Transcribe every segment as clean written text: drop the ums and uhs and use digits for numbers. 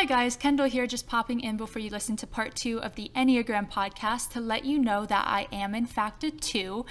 Hi guys, Kendall here, just popping in before you listen to part 2 of the Enneagram podcast to let you know that I am in fact a 2.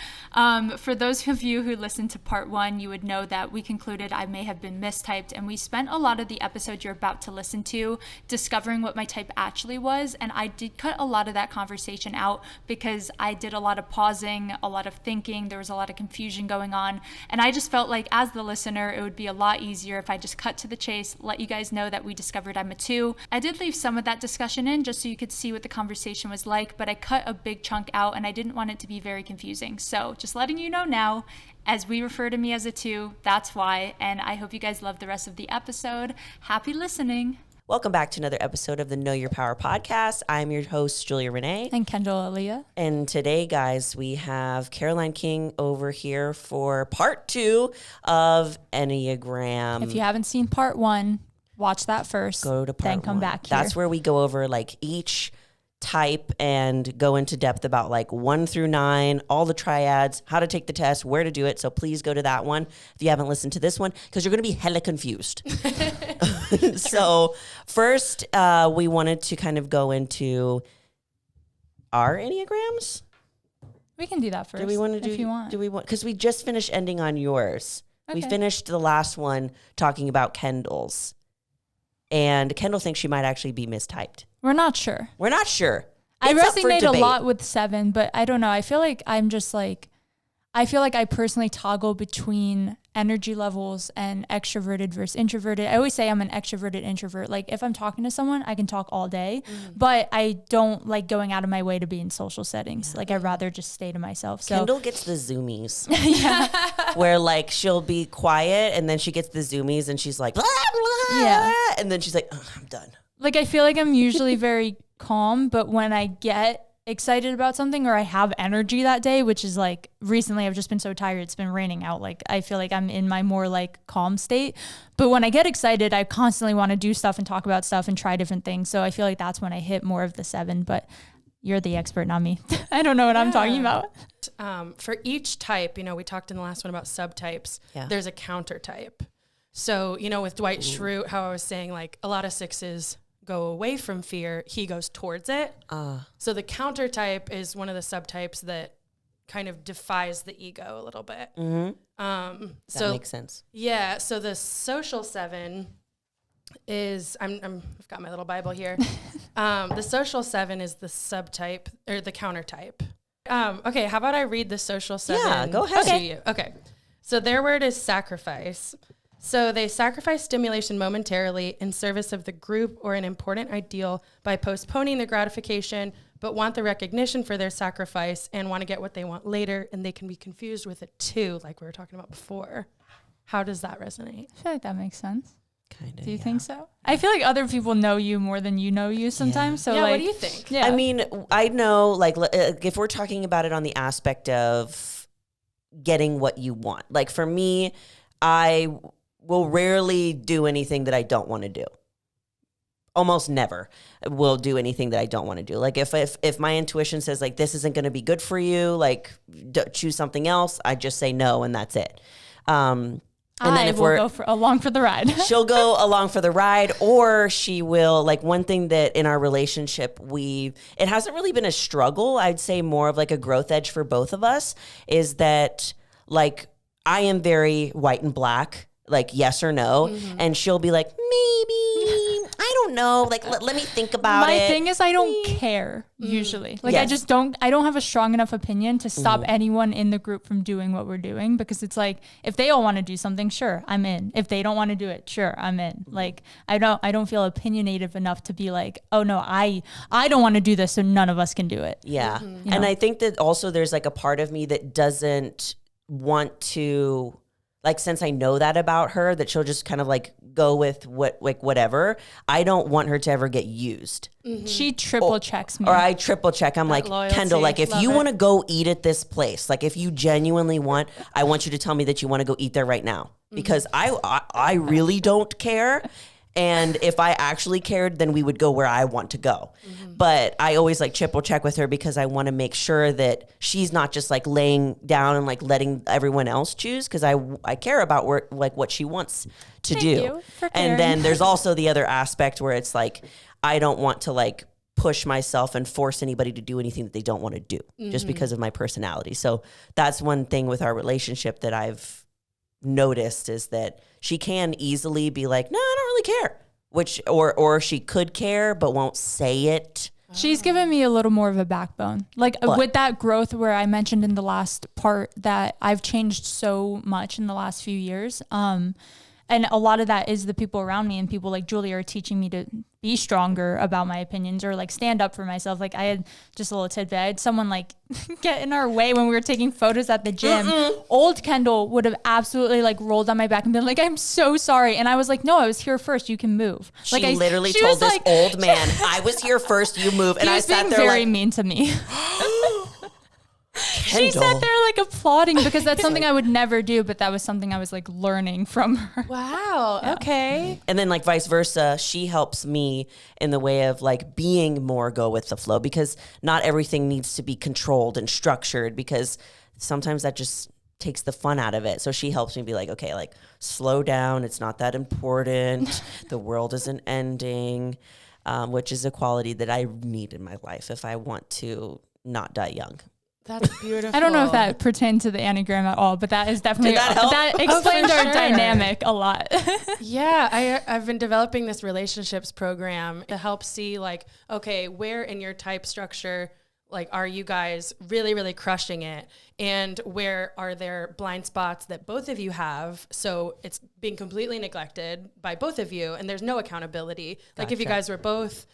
For those of you who listened to part 1, you would know that we concluded I may have been mistyped, and we spent a lot of the episode you're about to listen to discovering what my type actually was, and I did cut a lot of that conversation out because I did a lot of pausing, a lot of thinking, there was a lot of confusion going on, and I just felt like as the listener it would be a lot easier if I just cut to the chase, let you guys know that we discovered I'm a 2. I did leave some of that discussion in just so you could see what the conversation was like, but I cut a big chunk out and I didn't want it to be very confusing. So just letting you know now, as we refer to me as a 2, that's why, and I hope you guys love the rest of the episode. Happy listening. Welcome back to another episode of the Know Your Power podcast. I'm your host, Juliarene. And Kendall Aaliyah. And today, guys, we have Caroline King over here for part 2 of Enneagram. If you haven't seen part 1, watch that first. Go to part then come 1. back here. That's where we go over like each type and go into depth about like 1 through 9, all the triads, how to take the test, where to do it. So please go to that one if you haven't listened to this one, because you're going to be hella confused. So first, we wanted to kind of go into our Enneagrams. We can do that first. Do we want to do? If you want. Do we want? Because we just finished ending on yours. Okay. We finished the last one talking about Kendall's. And Kendall thinks she might actually be mistyped. We're not sure. We're not sure. I It's up for resonate a debate. lot with 7, but I don't know. I feel like I'm just like, I feel like I personally toggle between energy levels and extroverted versus introverted. I always say I'm an extroverted introvert. Like if I'm talking to someone, I can talk all day, but I don't like going out of my way to be in social settings. Like I'd rather just stay to myself. So Kendall gets the zoomies. Where like she'll be quiet and then she gets the zoomies and she's like, blah, blah, Yeah. and then she's like, oh, I'm done. like I feel like I'm usually very calm, but when I get excited about something or I have energy that day, which is like recently I've just been so tired, it's been raining out, like I feel like I'm in my more like calm state. But when I get excited, I constantly want to do stuff and talk about stuff and try different things. So I feel like that's when I hit more of the 7, but you're the expert, not me. I don't know what I'm talking about. For each type, we talked in the last one about subtypes. Yeah. There's a counter type. So, with Dwight Schrute, how I was saying, like a lot of 6s go away from fear, he goes towards it. So the counter type is one of the subtypes that kind of defies the ego a little bit. That makes sense. Yeah. So the social 7 is, I've got my little Bible here. The social 7 is the subtype or the counter type. Okay. How about I read the social 7? Yeah, go ahead. To you? Okay. So their word is sacrifice. So they sacrifice stimulation momentarily in service of the group or an important ideal by postponing the gratification, but want the recognition for their sacrifice and want to get what they want later. And they can be confused with it too, like we were talking about before. How does that resonate? I feel like that makes sense. Kind of. Do you think so? I feel like other people know you more than you know you sometimes. So Yeah, like, what do you think? Yeah. I mean, I know, like, if we're talking about it on the aspect of getting what you want, like for me, I will rarely do anything that I don't want to do. Almost never will do anything that I don't want to do. Like if my intuition says like, this isn't going to be good for you, like choose something else, I just say no, and that's it. And then if will go along for the ride. she'll go along for the ride, or she will, like, one thing that in our relationship, it hasn't really been a struggle. I'd say more of like a growth edge for both of us is that, like, I am very white and black, like yes or no. And she'll be like, maybe, I don't know. Like, let me think about it. My thing is I don't care usually. Like Yes. I don't have a strong enough opinion to stop anyone in the group from doing what we're doing, because it's like, if they all want to do something, sure, I'm in. If they don't want to do it, sure, I'm in. Like, I don't feel opinionative enough to be like, oh no, I don't want to do this, so none of us can do it. Yeah. You And know? I think that also there's like a part of me that doesn't want to, like, since I know that about her, that she'll just kind of like go with whatever. I don't want her to ever get used. She triple checks me. Or I triple check. I'm like, loyalty, Kendall, like if love you it. want to go eat at this place, like if you genuinely want, I want you to tell me that you want to go eat there right now, because I really don't care. And if I actually cared, then we would go where I want to go. But I always like triple check with her because I want to make sure that she's not just like laying down and like letting everyone else choose, because I care about what she wants to Thank do. you for caring. And then there's also the other aspect where it's like, I don't want to like push myself and force anybody to do anything that they don't want to do just because of my personality. So that's one thing with our relationship that I've noticed, is that she can easily be like, no, I don't really care, which, or she could care, but won't say it. She's given me a little more of a backbone. Like What? with that growth where I mentioned in the last part that I've changed so much in the last few years. And a lot of that is the people around me, and people like Julia are teaching me to be stronger about my opinions or like stand up for myself. Like I had just a little tidbit. I had someone like get in our way when we were taking photos at the gym. Old Kendall would have absolutely like rolled on my back and been like, I'm so sorry. And I was like, no, I was here first. You can move. She Like literally she told was this like- old man, I was here first, you move. And He I was sat being there very like, mean to me. Kendall. She sat there like applauding because that's something I would never do, but that was something I was like learning from her. Wow. Okay. And then like vice versa, she helps me in the way of like being more go with the flow, because not everything needs to be controlled and structured, because sometimes that just takes the fun out of it. So she helps me be like, okay, like slow down. It's not that important. The world isn't ending, which is a quality that I need in my life if I want to not die young. That's beautiful. I don't know if that pertained to the Enneagram at all, but that is definitely, Did that help? that explained for our sure. dynamic a lot. Yeah, I've been developing this relationships program to help see like, okay, where in your type structure, like, are you guys really, really crushing it? And where are there blind spots that both of you have? So it's being completely neglected by both of you, and there's no accountability. Like if you Gotcha. guys were both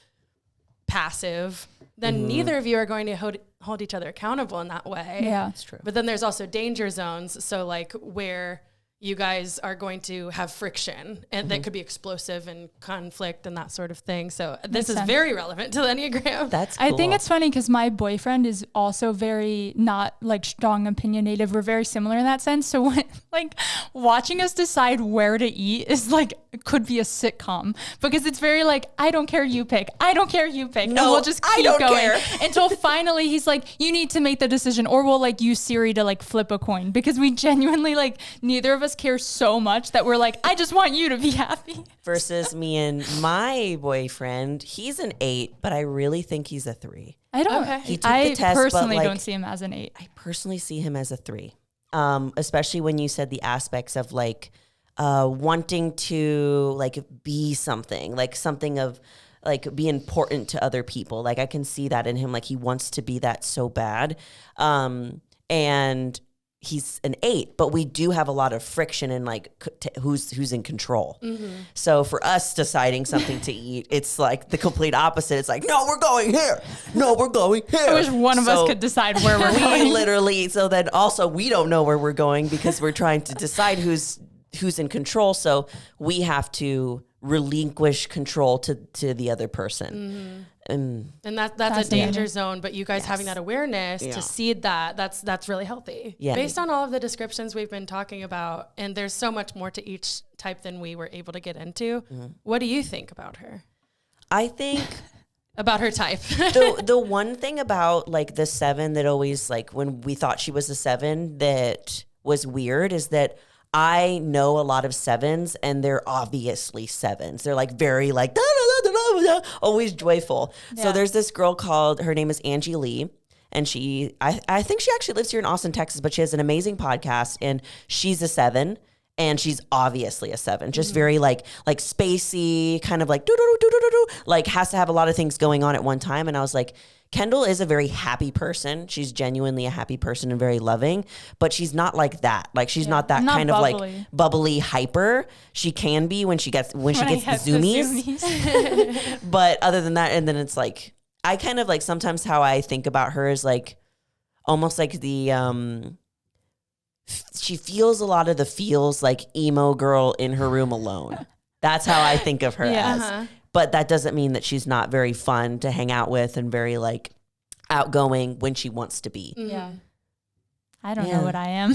passive, then neither of you are going to hold each other accountable in that way. Yeah. That's true. But then there's also danger zones. So like where you guys are going to have friction, and that could be explosive and conflict and that sort of thing. So this Makes is sense. very relevant to the Enneagram. That's cool. I think it's funny because my boyfriend is also very not like strong opinionative. We're very similar in that sense. So when like watching us decide where to eat is like, could be a sitcom, because it's very like, I don't care, you pick. I don't care, you pick. No, and we'll just I keep don't going care. until finally he's like, you need to make the decision, or we'll like use Siri to like flip a coin, because we genuinely like neither of us care so much that we're like, I just want you to be happy. Versus me and my boyfriend, he's an 8, but I really think he's a 3. I don't. Okay. He took I the test, but, personally like, don't see him as an 8. I personally see him as a 3, especially when you said the aspects of like wanting to like be something, like something of like be important to other people. Like I can see that in him. Like he wants to be that so bad. And he's an 8, but we do have a lot of friction in like who's in control. So for us deciding something to eat, it's like the complete opposite. It's like, no, we're going here. No, we're going here. I wish one of So us could decide where we're we going. literally, so then also we don't know where we're going because we're trying to decide who's in control. So we have to relinquish control to the other person. And And that's a Fascinating. danger zone, but you guys having that awareness Yeah. to seed that's really healthy. Yeah. Based on all of the descriptions we've been talking about, and there's so much more to each type than we were able to get into. What do you think about her? I think About her type? the one thing about like the 7 that always like when we thought she was a 7 that was weird is that I know a lot of 7s and they're obviously 7s. They're like very like da, da, da, da, da, always joyful. So Yeah. there's this girl called, her name is Angie Lee. And I think she actually lives here in Austin, Texas, but she has an amazing podcast and she's a 7. And she's obviously a 7, just very like spacey, kind of like do, like has to have a lot of things going on at one time. And I was like, Kendall is a very happy person. She's genuinely a happy person and very loving, but she's not like that. Like she's not that Not kind of like bubbly. bubbly hyper. She can be when she gets the I have the zoomies. But other than that, and then it's like, I kind of like sometimes how I think about her is like almost like the, she feels a lot of the feels like emo girl in her room alone. That's how I think of her Yeah. as. But that doesn't mean that she's not very fun to hang out with and very like outgoing when she wants to be. Yeah. I don't Yeah. know what I am.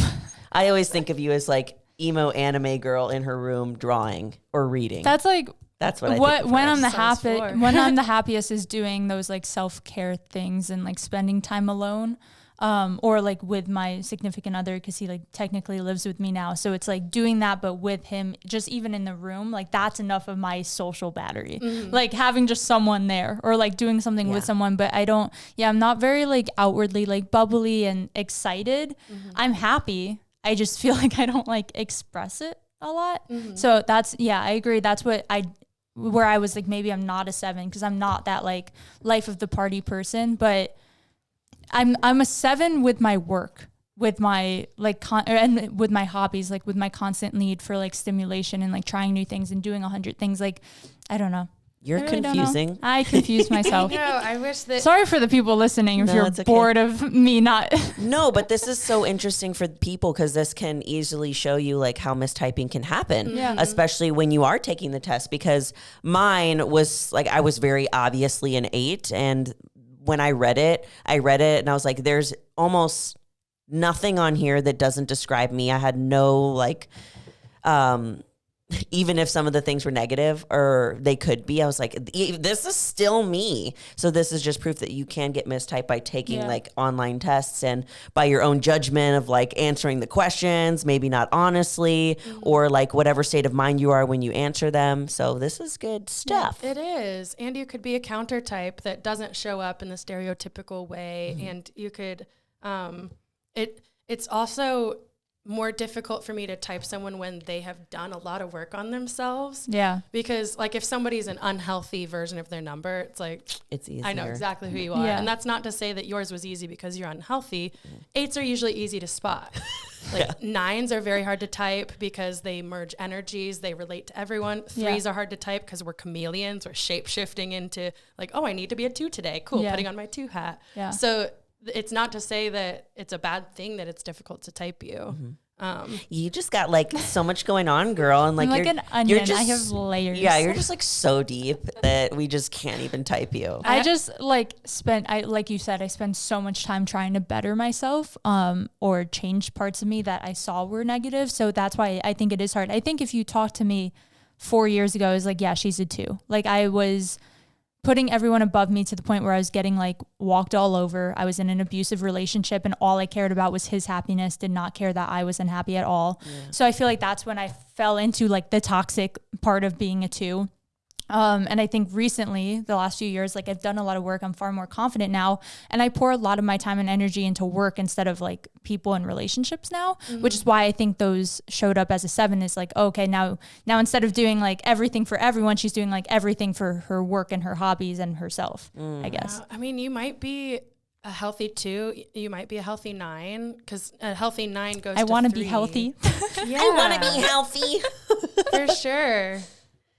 I always think of you as like emo anime girl in her room drawing or reading. That's like That's what I think. When I'm the Sounds four. when I'm the happiest is doing those like self-care things and like spending time alone. Or like with my significant other, because he like technically lives with me now. So it's like doing that, but with him, just even in the room, like that's enough of my social battery. Like having just someone there or like doing something with someone. But I'm not very like outwardly like bubbly and excited. I'm happy. I just feel like I don't like express it a lot. So that's, I agree. That's where I was like, maybe I'm not a 7 because I'm not that like life of the party person, but I'm a 7 with my work, with my like and with my hobbies, like with my constant need for like stimulation and like trying new things and doing 100 things. Like, I don't know. You're I really confusing. don't know. I confuse myself. No, I wish that. Sorry for the people listening if No, you're it's okay. bored of me not. No, but this is so interesting for people because this can easily show you like how mistyping can happen, especially when you are taking the test. Because mine was like, I was very obviously an 8, and when I read it and I was like, there's almost nothing on here that doesn't describe me. I had no like, even if some of the things were negative or they could be, I was like, this is still me. So this is just proof that you can get mistyped by taking like online tests and by your own judgment of like answering the questions, maybe not honestly, or like whatever state of mind you are when you answer them. So this is good stuff. It is. And you could be a counter type that doesn't show up in the stereotypical way. And you could, it's also more difficult for me to type someone when they have done a lot of work on themselves. Yeah. Because like if somebody's an unhealthy version of their number, it's like, It's easier. I know exactly who you are. Yeah. And that's not to say that yours was easy because you're unhealthy. 8s are usually easy to spot. Like 9s are very hard to type because they merge energies. They relate to everyone. 3s are hard to type because we're chameleons. We're shape shifting into like, oh, I need to be a 2 today. Cool. Putting on my 2 hat. Yeah. So it's not to say that it's a bad thing that it's difficult to type you. You just got like so much going on, girl. And like, I'm like you're, an onion. you're just, I have layers. Yeah, you're just like so deep that we just can't even type you. I just like like you said, I spend so much time trying to better myself, or change parts of me that I saw were negative. So that's why I think it is hard. I think if you talked to me 4 years ago, I was like, yeah, she's a 2. Like I was putting everyone above me to the point where I was getting like walked all over. I was in an abusive relationship and all I cared about was his happiness, did not care that I was unhappy at all. So I feel like that's when I fell into like the toxic part of being a 2. And I think recently, the last few years, like I've done a lot of work. I'm far more confident now. And I pour a lot of my time and energy into work instead of like people and relationships now, which is why I think those showed up as a 7 is like, okay, now instead of doing like everything for everyone, she's doing like everything for her work and her hobbies and herself, I guess. I mean, you might be a healthy 2. You might be a healthy 9 because a healthy 9 goes I to want to 3. be healthy. Yeah, I want to be healthy. for sure.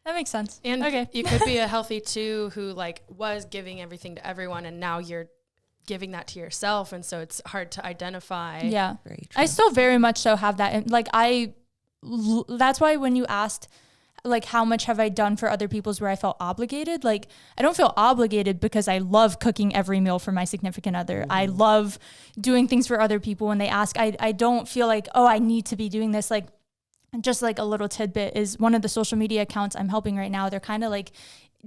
That makes sense. And okay. you could be a healthy 2 who like was giving everything to everyone and now you're giving that to yourself. And so it's hard to identify. Yeah. Very true. I still very much so have that. And like that's why when you asked like how much have I done for other people's where I felt obligated, like I don't feel obligated because I love cooking every meal for my significant other. I love doing things for other people when they ask. I don't feel like, oh, I need to be doing this. Like just like a little tidbit is one of the social media accounts I'm helping right now. They're kind of like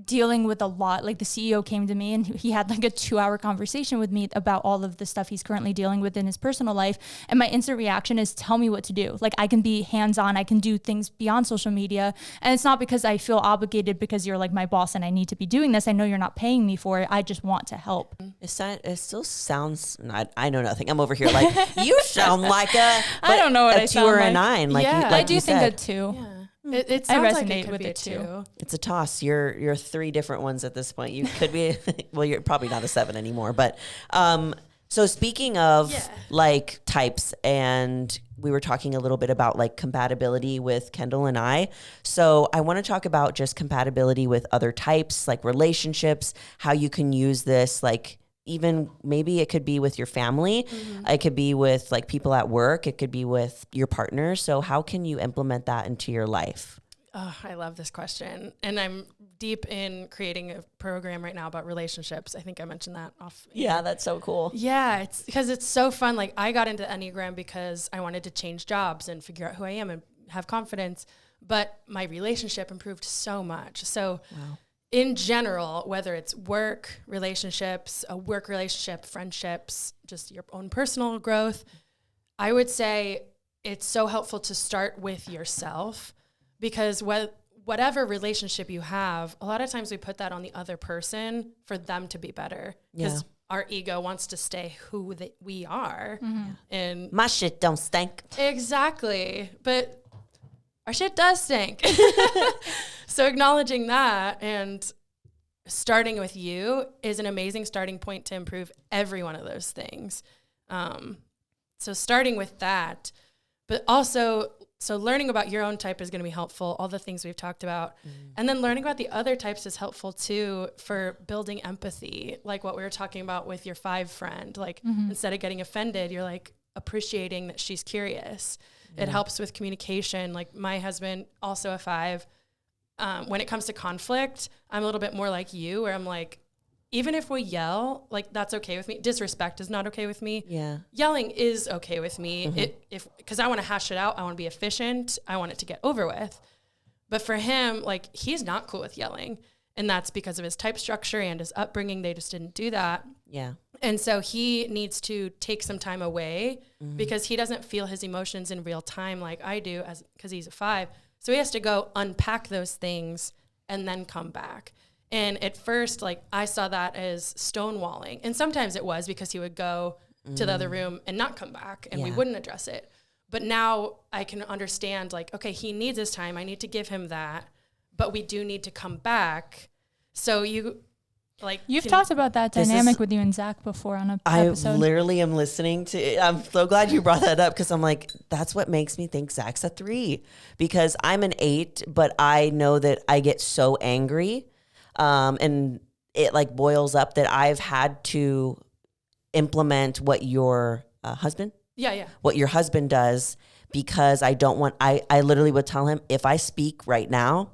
dealing with a lot. Like the CEO came to me and he had like a 2-hour conversation with me about all of the stuff he's currently dealing with in his personal life. And my instant reaction is tell me what to do. Like I can be hands-on. I can do things beyond social media. And it's not because I feel obligated because you're like my boss and I need to be doing this. I know you're not paying me for it. I just want to help. It still sounds, I know nothing. I'm over here like, you sound like a, I don't know what a I 2 sound or a like. 9. Like Yeah. you, I like I do you think said. a 2. Yeah. It sounds like resonate it could with be a it too. 2. It's a toss. You're 3 different ones at this point. You could be, well, you're probably not a 7 anymore. But so speaking of like types, and we were talking a little bit about like compatibility with Kendall and I. So I want to talk about just compatibility with other types, like relationships, how you can use this, like even maybe it could be with your family. It could be with like people at work. It could be with your partner. So how can you implement that into your life? Oh, I love this question. And I'm deep in creating a program right now about relationships. I think I mentioned that off. Yeah, that's so cool. Yeah, it's because it's so fun. Like I got into Enneagram because I wanted to change jobs and figure out who I am and have confidence. but my relationship improved so much. So in general, whether it's work relationships, a work relationship, friendships, just your own personal growth, I would say it's so helpful to start with yourself, because whatever relationship you have, a lot of times we put that on the other person for them to be better, because our ego wants to stay who we are. And my shit don't stink. Exactly. But our shit does stink. So acknowledging that and starting with you is an amazing starting point to improve every one of those things. So starting with that, but also, so learning about your own type is going to be helpful, all the things we've talked about. And then learning about the other types is helpful too for building empathy, like what we were talking about with your 5 friend. Like instead of getting offended, you're like appreciating that she's curious. It helps with communication. Like my husband, also a 5, when it comes to conflict, I'm a little bit more like you, where I'm like, even if we yell, like that's okay with me. Disrespect is not okay with me. Yeah. Yelling is okay with me. Because I want to hash it out. I want to be efficient. I want it to get over with. But for him, like he's not cool with yelling. And that's because of his type structure and his upbringing. They just didn't do that. Yeah. And so he needs to take some time away because he doesn't feel his emotions in real time like I do, because he's a 5. So he has to go unpack those things and then come back. And at first, like I saw that as stonewalling. And sometimes it was, because he would go to the other room and not come back and we wouldn't address it. But now I can understand, like, okay, he needs his time. I need to give him that. But we do need to come back. So you've talked about that dynamic with you and Zach before on an episode. I literally am listening to, I'm so glad you brought that up, because I'm like, that's what makes me think Zach's a 3, because I'm an 8, but I know that I get so angry. And it like boils up that I've had to implement what your husband, what your husband does, because I don't want, I literally would tell him, if I speak right now,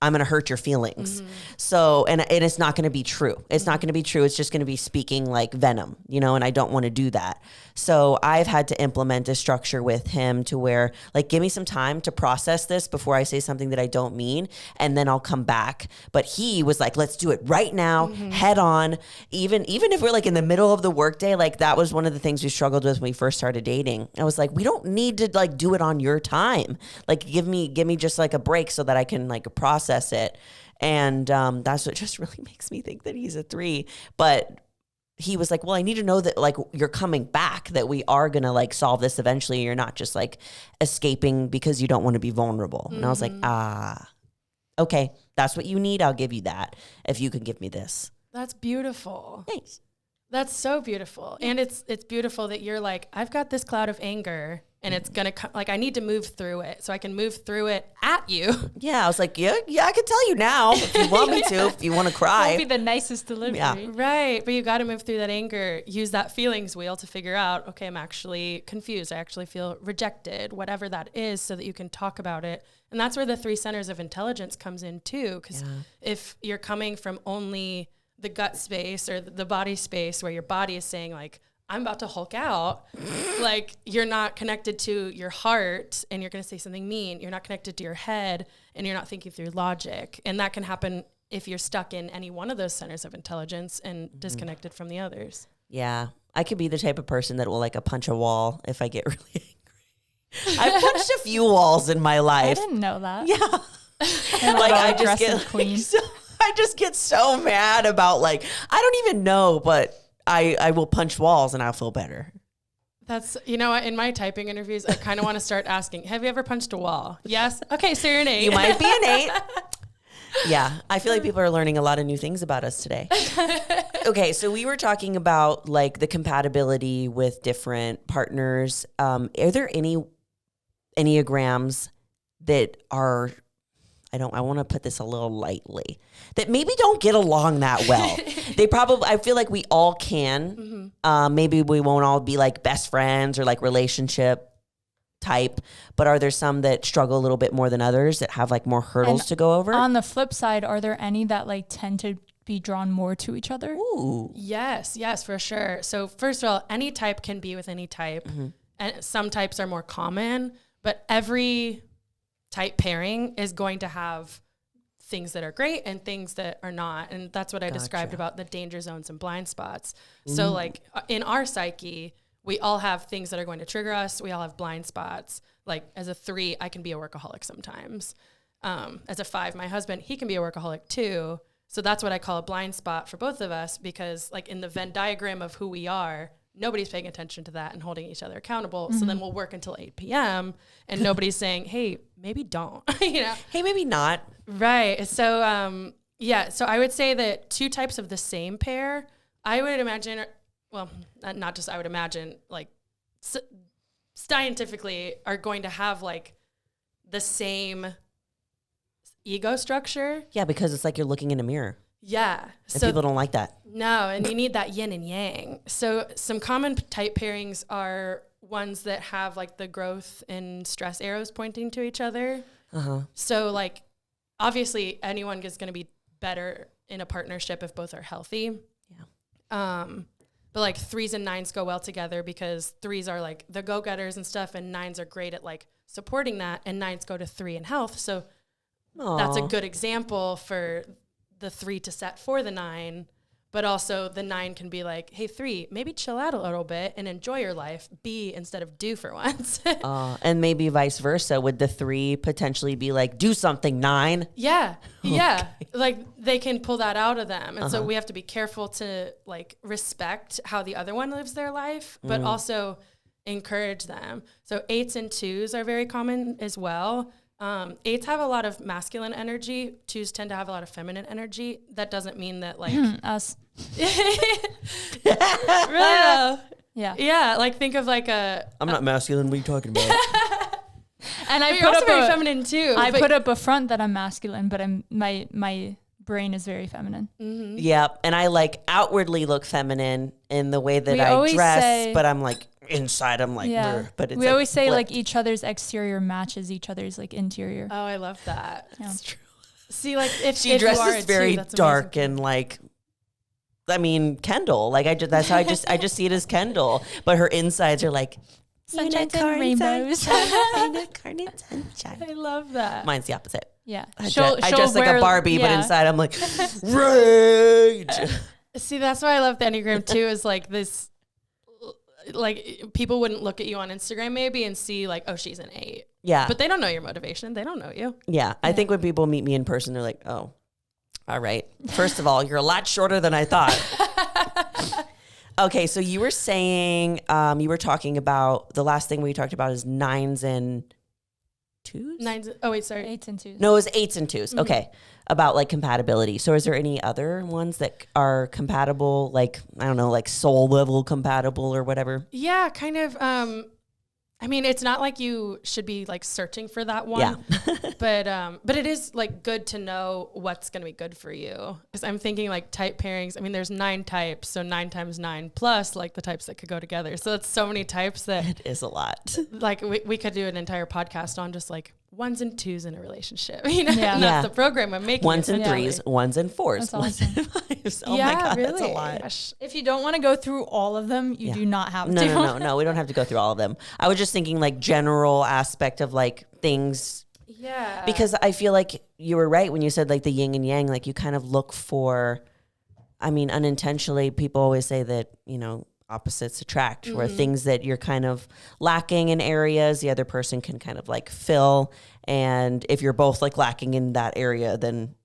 I'm going to hurt your feelings. So, and it's not going to be true. It's not going to be true. It's just going to be speaking like venom, and I don't want to do that. So I've had to implement a structure with him to where, like, give me some time to process this before I say something that I don't mean, and then I'll come back. But he was like, let's do it right now, head on. Even if we're like in the middle of the workday, like that was one of the things we struggled with when we first started dating. I was like, we don't need to like do it on your time. Like, give me just like a break so that I can like process it. And that's what just really makes me think that he's a 3. But he was like, well, I need to know that like you're coming back, that we are going to like solve this eventually. You're not just like escaping because you don't want to be vulnerable. And I was like, okay, that's what you need. I'll give you that if you can give me this. That's beautiful. Thanks. That's so beautiful. And it's beautiful that you're like, I've got this cloud of anger and it's going to come, like, I need to move through it so I can move through it at you. Yeah. I was like, yeah, I can tell you now if you want me to, if you want to cry. Won't be the nicest delivery. Yeah. Right. But you got to move through that anger, use that feelings wheel to figure out, okay, I'm actually confused. I actually feel rejected, whatever that is, so that you can talk about it. And that's where the 3 centers of intelligence comes in too. Because if you're coming from only the gut space or the body space where your body is saying like, I'm about to Hulk out, like you're not connected to your heart and you're going to say something mean. You're not connected to your head and you're not thinking through logic. And that can happen if you're stuck in any one of those centers of intelligence and disconnected from the others. Yeah. I could be the type of person that will like punch a wall if I get really angry. I've punched a few walls in my life. I didn't know that. Yeah. Like I just get queen. I just get so mad about like, I don't even know, but I will punch walls and I'll feel better. That's, you know, in my typing interviews, I kind of want to start asking, have you ever punched a wall? Yes. Okay. So you're an 8. You might be an 8. Yeah. I feel like people are learning a lot of new things about us today. Okay. So we were talking about like the compatibility with different partners. Are there any Enneagrams that are, I want to put this a little lightly, that maybe don't get along that well? I feel like we all can. Maybe we won't all be like best friends or like relationship type, but are there some that struggle a little bit more than others, that have like more hurdles to go over? On the flip side, are there any that like tend to be drawn more to each other? Ooh. Yes, for sure. So first of all, any type can be with any type. And some types are more common, but every type pairing is going to have things that are great and things that are not. And that's what I described about the danger zones and blind spots. So like in our psyche, we all have things that are going to trigger us. We all have blind spots. Like as a 3, I can be a workaholic sometimes. As a 5, my husband, he can be a workaholic too. So that's what I call a blind spot for both of us, because like in the Venn diagram of who we are, nobody's paying attention to that and holding each other accountable. So then we'll work until 8 p.m. and nobody's saying, hey, maybe don't, you know? Hey, maybe not. Right. So, so I would say that 2 types of the same pair, I would imagine, well, not just I would imagine, like scientifically are going to have like the same ego structure. Yeah, because it's like you're looking in a mirror. Yeah. And people don't like that. No, and you need that yin and yang. So some common type pairings are ones that have like the growth and stress arrows pointing to each other. So like obviously anyone is going to be better in a partnership if both are healthy. Yeah. But like 3s and 9s go well together because 3s are like the go-getters and stuff, and 9s are great at like supporting that, and 9s go to 3 in health. So that's a good example for the 3 to set for the 9, but also the 9 can be like, hey, 3, maybe chill out a little bit and enjoy your life. Be instead of do for once. And maybe vice versa. Would the 3 potentially be like, do something, 9? Yeah. Okay. Yeah. Like they can pull that out of them. And so we have to be careful to like respect how the other one lives their life, but also encourage them. So 8s and 2s are very common as well. 8s have a lot of masculine energy. 2s tend to have a lot of feminine energy. That doesn't mean that like us. Really though. Yeah. Yeah. Like think of like I'm not masculine. What are you talking about? And I you're also very feminine too. I put up a front that I'm masculine, but my brain is very feminine. Mm-hmm. Yep. And I like outwardly look feminine in the way that We I always dress, say- but I'm like inside I'm like, Yeah. "Brr," but it's We like always say flipped. like each other's exterior matches each other's like interior. Oh, I love that. Yeah. That's true. See, like if she if you are dresses a very 2, that's dark amazing. and like, I mean, Kendall, like that's how I just see it as Kendall, but her insides are like Sunshine and rainbows. unicorn and sunshine. I love that. Mine's the opposite. Yeah. I dress like a Barbie, but yeah. inside I'm like, rage. See, that's why I love the Enneagram too, is like this, like people wouldn't look at you on Instagram maybe and see like, oh, she's an 8. Yeah. But they don't know your motivation. They don't know you. Yeah. I think when people meet me in person, they're like, oh, all right. First of all, you're a lot shorter than I thought. Okay. So you were saying, you were talking about, the last thing we talked about is 9s and 2s? 9s. Oh, wait, sorry. 8s and 2s. No, it was 8s and 2s. Okay. About like compatibility. So is there any other ones that are compatible, like, I don't know, like soul level compatible or whatever? Yeah, kind of. I mean, it's not like you should be like searching for that one. Yeah. But it is like good to know what's going to be good for you. Because I'm thinking like type pairings. I mean, there's 9 types, so 9 times 9 plus like the types that could go together. So that's so many types that It is a lot. like we could do an entire podcast on just like 1s and 2s in a relationship. You know, Yeah. and that's the program I'm making. 1s and 3s, 1s and 4s, That's 1s and 5s. Oh yeah, my God, really. that's a lot. Gosh. If you don't want to go through all of them, you do not have to. No. We don't have to go through all of them. I was just thinking like general aspect of like things, Yeah. because I feel like you were right when you said like the yin and yang, like you kind of look for, I mean, unintentionally, people always say that, you know, opposites attract, where things that you're kind of lacking in areas, the other person can kind of like fill. And if you're both like lacking in that area, then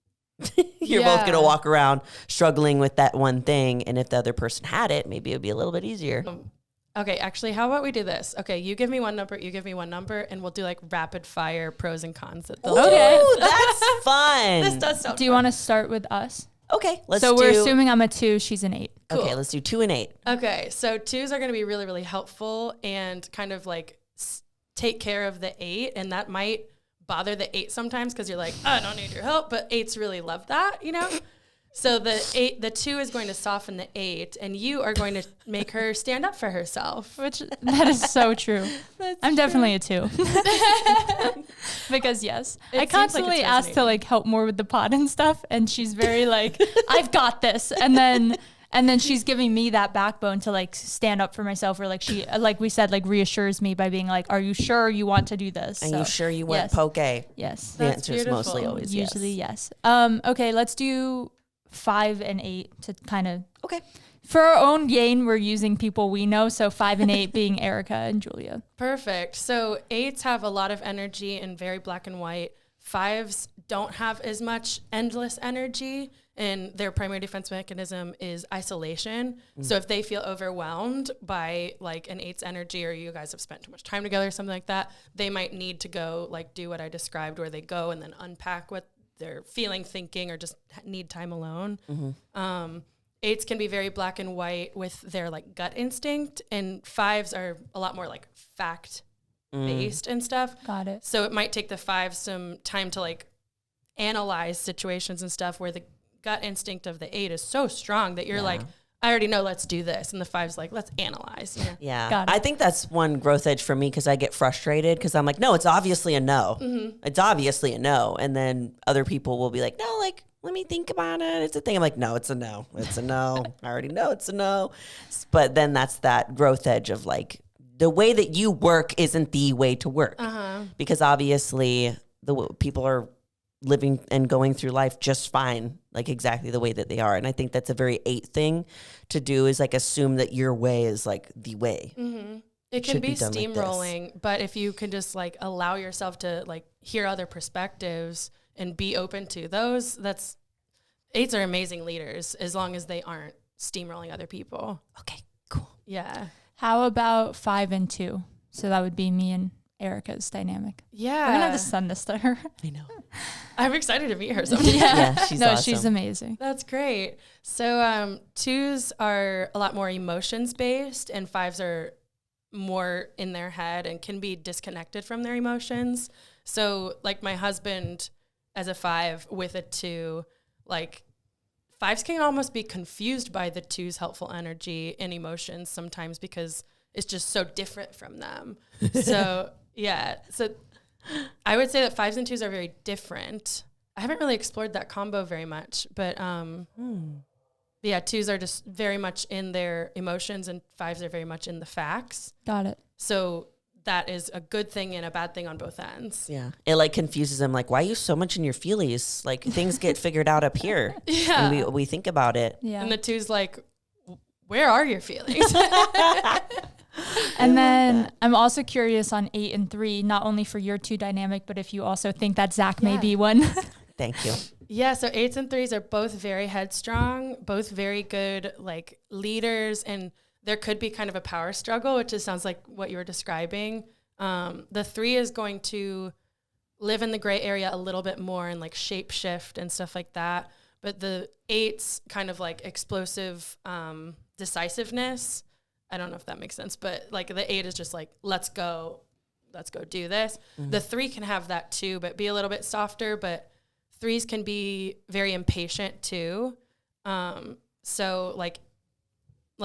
you're both going to walk around struggling with that one thing. And if the other person had it, maybe it would be a little bit easier. Okay, actually, how about we do this? Okay, you give me one number, you give me one number, and we'll do like rapid fire pros and cons. Ooh, that's fun. This does sound Do you want to start with us? Okay, let's So do. we're assuming I'm a 2, she's an 8. Cool. Okay, let's do 2 and 8. Okay, so 2s are going to be really, really helpful and kind of like take care of the 8, and that might bother the 8 sometimes because you're like, oh, I don't need your help, but 8s really love that, you know? So the 2 is going to soften the 8, and you are going to make her stand up for herself. Which that is so true. I'm definitely a 2. Because yes, It I seems like constantly it's ask to resonating. like help more with the pod and stuff, and she's very like, I've got this. And then And then she's giving me that backbone to like stand up for myself, or like she, like we said, like reassures me by being like, are you sure you want to do this? Are you sure you want yes. poke? Yes. The That's answer is beautiful. mostly always Usually yes. yes. Okay, let's do 5 and 8 to kind of, Okay. for our own gain, we're using people we know. So 5 and 8 being Erica and Julia. Perfect. So 8s have a lot of energy and very black and white. 5s don't have as much endless energy, and their primary defense mechanism is isolation. So if they feel overwhelmed by like an 8's energy, or you guys have spent too much time together or something like that, they might need to go like do what I described, where they go and then unpack what they're feeling, thinking, or just need time alone. 8s can be very black and white with their like gut instinct, and 5s are a lot more like fact based and stuff. Got it. So it might take the 5 some time to like analyze situations and stuff, where the gut instinct of the 8 is so strong that you're like, I already know, let's do this. And the 5's like, let's analyze. You know? Yeah. Got it. I think that's one growth edge for me, because I get frustrated because I'm like, no, it's obviously a no. It's obviously a no. And then other people will be like, no, like, let me think about it. It's a thing. I'm like, no, it's a no. It's a no. I already know it's a no. But then that's that growth edge of like, the way that you work isn't the way to work. Because obviously people are living and going through life just fine, like exactly the way that they are. And I think that's a very 8 thing to do, is like assume that your way is like the way. It can Should be be done like this. steamrolling, but if you can just like allow yourself to like hear other perspectives and be open to those, 8s are amazing leaders as long as they aren't steamrolling other people. Okay, cool. Yeah. How about 5 and 2? So that would be me and Erica's dynamic. Yeah. We're gonna have to send this to her. I know. I'm excited to meet her someday. Yeah, she's No, awesome. she's amazing. That's great. So 2s are a lot more emotions based, and 5s are more in their head and can be disconnected from their emotions. So like my husband as a 5 with a 2, like 5s can almost be confused by the 2's helpful energy and emotions sometimes, because it's just so different from them. So yeah, so I would say that 5s and 2s are very different. I haven't really explored that combo very much, but yeah, 2s are just very much in their emotions, and 5s are very much in the facts. Got it. So that is a good thing and a bad thing on both ends. Yeah. It like confuses them. Like, why are you so much in your feelies? Like, things get figured out up here. Yeah. And we think about it. Yeah. And the 2's like, where are your feelings? And then I'm also curious on 8 and 3, not only for your 2 dynamic, but if you also think that Zach may be one. Thank you. Yeah, so 8s and 3s are both very headstrong, both very good like leaders, and there could be kind of a power struggle, which just sounds like what you were describing. The 3 is going to live in the gray area a little bit more and like shape shift and stuff like that. But the 8's kind of like explosive decisiveness. I don't know if that makes sense, but like the 8 is just like, let's go do this. The 3 can have that too, but be a little bit softer. But 3s can be very impatient too. So like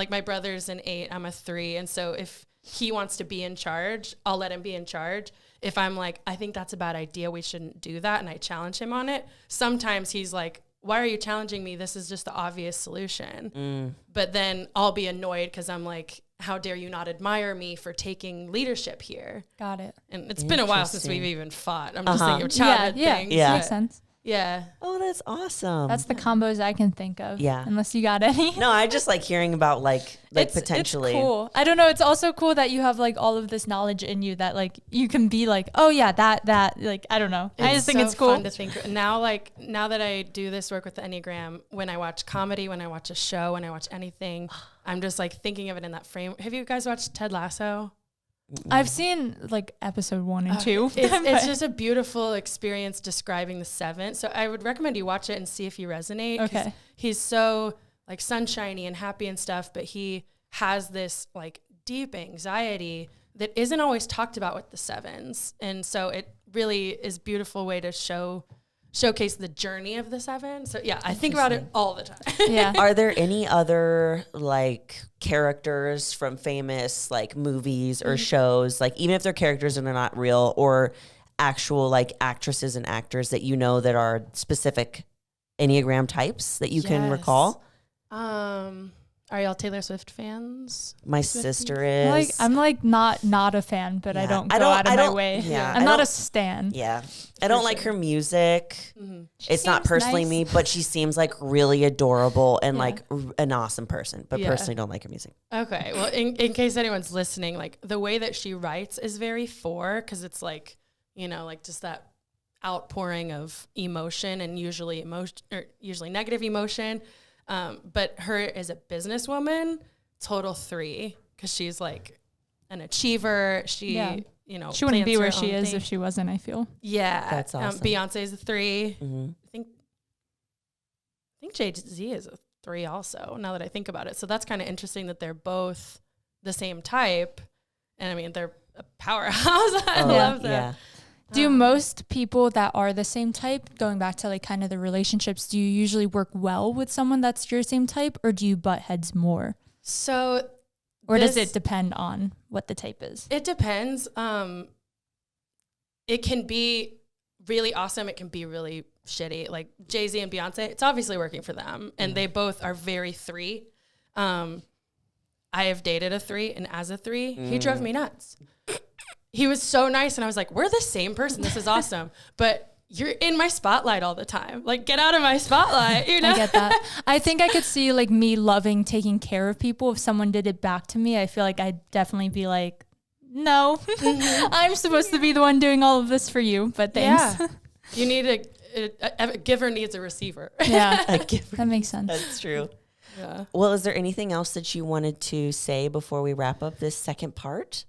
my brother's an 8, I'm a 3. And so if he wants to be in charge, I'll let him be in charge. If I'm like, I think that's a bad idea, we shouldn't do that, and I challenge him on it, sometimes he's like, why are you challenging me? This is just the obvious solution. But then I'll be annoyed because I'm like, how dare you not admire me for taking leadership here? Got it. And it's been a while since we've Interesting. even fought. I'm just thinking of childhood things. Yeah. Makes sense. Yeah. Oh, that's awesome. That's the combos I can think of. Yeah. Unless you got any. No, I just like hearing about like It's potentially. It's cool. I don't know. It's also cool that you have like all of this knowledge in you that like you can be like, oh yeah, that like, I don't know. I just think it's cool. Fun to think. Now that I do this work with the Enneagram, when I watch comedy, when I watch a show, when I watch anything, I'm just like thinking of it in that frame. Have you guys watched Ted Lasso? I've seen like episode 1 and 2. It's just a beautiful experience describing the 7. So I would recommend you watch it and see if you resonate. 'Cause Okay. he's so like sunshiny and happy and stuff, but he has this like deep anxiety that isn't always talked about with the 7s. And so it really is a beautiful way to showcase the journey of the 7. So yeah, I think about it all the time. Yeah. Are there any other like characters from famous like movies or shows, like even if they're characters and they're not real, or actual like actresses and actors that you know that are specific Enneagram types that you can Yes. recall? Are y'all Taylor Swift fans? My sister is. I'm like not a fan, but I don't go out of my way. Yeah, I'm not a stan. Yeah. I don't like her music. It's not seems personally nice. me, but she seems like really adorable and like an awesome person, but Yeah. personally don't like her music. Okay. Well, in case anyone's listening, like the way that she writes is very because it's like, like just that outpouring of emotion and usually negative emotion. But her as a businesswoman, total 3, because she's like an achiever. She, She wouldn't be plans where her she own is thing. if she wasn't, I feel. Yeah. That's awesome. Beyonce's a 3. Mm-hmm. I think Jay-Z is a 3 also, now that I think about it. So that's kind of interesting that they're both the same type. And I mean, they're a powerhouse. I love them. Yeah. Do most people that are the same type, going back to like kind of the relationships, do you usually work well with someone that's your same type, or do you butt heads more? So, or does it depend on what the type is? It depends. It can be really awesome. It can be really shitty. Like Jay-Z and Beyonce, it's obviously working for them, and they both are very 3. I have dated a 3, and as a 3, he drove me nuts. He was so nice, and I was like, we're the same person. This is awesome. But you're in my spotlight all the time. Like, get out of my spotlight, I get that. I think I could see like me loving taking care of people. If someone did it back to me, I feel like I'd definitely be like, no, I'm supposed to be the one doing all of this for you, but thanks. Yeah. You need a giver needs a receiver. Yeah, A giver. that makes sense. That's true. Yeah. Well, is there anything else that you wanted to say before we wrap up this second part?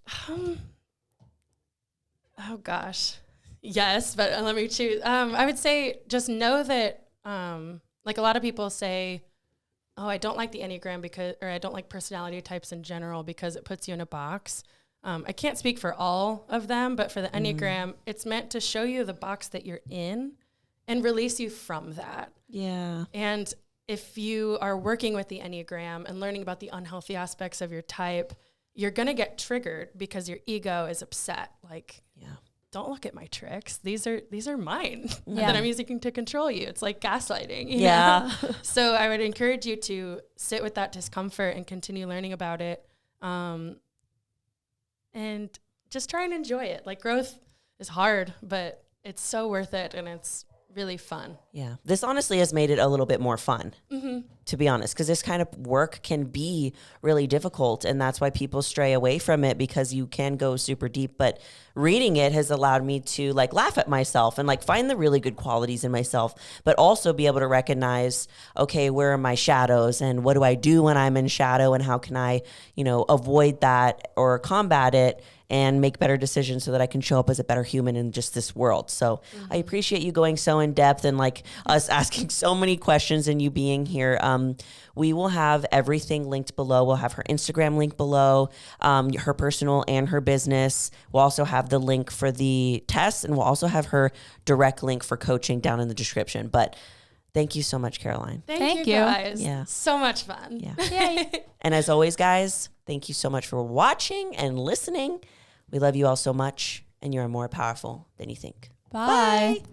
Oh gosh. Yes, but let me choose. I would say just know that like a lot of people say, oh, I don't like the Enneagram or I don't like personality types in general because it puts you in a box. I can't speak for all of them, but for the Enneagram, it's meant to show you the box that you're in and release you from that. Yeah. And if you are working with the Enneagram and learning about the unhealthy aspects of your type, you're going to get triggered because your ego is upset. Like, don't look at my tricks. These are mine that I'm using to control you. It's like gaslighting. You know? So I would encourage you to sit with that discomfort and continue learning about it. And just try and enjoy it. Like, growth is hard, but it's so worth it. And it's really fun. Yeah. This honestly has made it a little bit more fun, to be honest, because this kind of work can be really difficult. And that's why people stray away from it, because you can go super deep. But reading it has allowed me to like laugh at myself and like find the really good qualities in myself, but also be able to recognize, okay, where are my shadows and what do I do when I'm in shadow, and how can I, avoid that or combat it and make better decisions so that I can show up as a better human in just this world. So I appreciate you going so in depth and like us asking so many questions and you being here. We will have everything linked below. We'll have her Instagram link below, her personal and her business. We'll also have the link for the test, and we'll also have her direct link for coaching down in the description. But thank you so much, Caroline. Thank you guys. Yeah. So much fun. Yeah. Yay. And as always, guys, thank you so much for watching and listening. We love you all so much, and you are more powerful than you think. Bye. Bye.